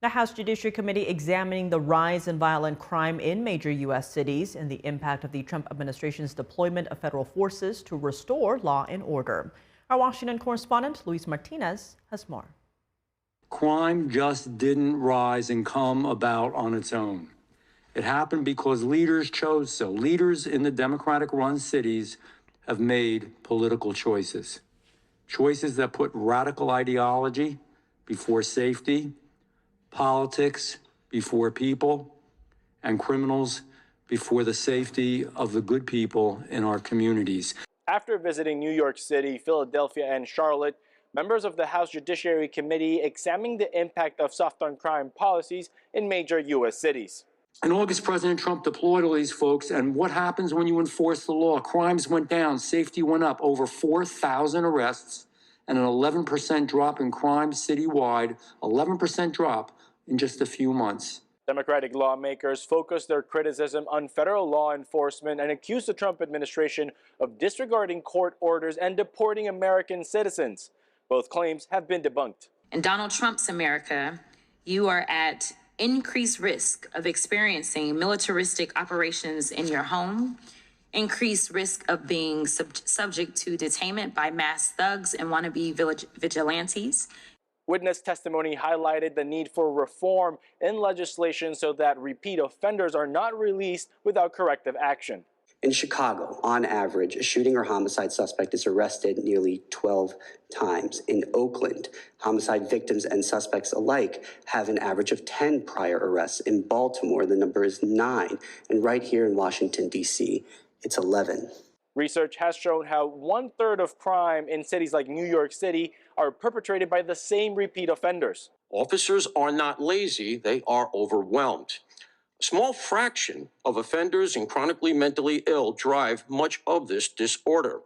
The House Judiciary Committee examining the rise in violent crime in major U.S. cities and the impact of the Trump administration's deployment of federal forces to restore law and order. Our Washington correspondent, Luis Martinez, has more. Crime just didn't rise and come about on its own. It happened because leaders chose so. Leaders in the Democratic-run cities have made political choices. Choices that put radical ideology before safety, politics before people, and criminals before the safety of the good people in our communities. After visiting New York City, Philadelphia, and Charlotte, members of the House Judiciary Committee examined the impact of soft-on-crime policies in major U.S. cities. In August, President Trump deployed all these folks, and what happens when you enforce the law? Crimes went down, safety went up, over 4,000 arrests, and an 11% drop in crime citywide, 11% drop in just a few months. Democratic lawmakers focused their criticism on federal law enforcement and accused the Trump administration of disregarding court orders and deporting American citizens. Both claims have been debunked. In Donald Trump's America, you are at increased risk of experiencing militaristic operations in your home, increased risk of being subject to detainment by mass thugs and wannabe vigilantes. Witness testimony highlighted the need for reform in legislation so that repeat offenders are not released without corrective action. In Chicago, on average, a shooting or homicide suspect is arrested nearly 12 times. In Oakland, homicide victims and suspects alike have an average of 10 prior arrests. In Baltimore, the number is 9. And right here in Washington, D.C., it's 11. Research has shown how 1/3 of crime in cities like New York City are perpetrated by the same repeat offenders. Officers are not lazy, they are overwhelmed. A small fraction of offenders and chronically mentally ill drive much of this disorder.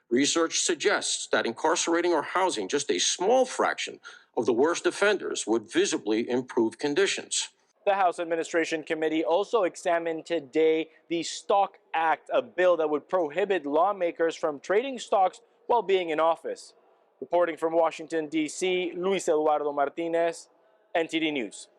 Research suggests that incarcerating or housing just a small fraction of the worst offenders would visibly improve conditions. The House Administration Committee also examined today the Stock Act, a bill that would prohibit lawmakers from trading stocks while being in office. Reporting from Washington, D.C., Luis Eduardo Martinez, NTD News.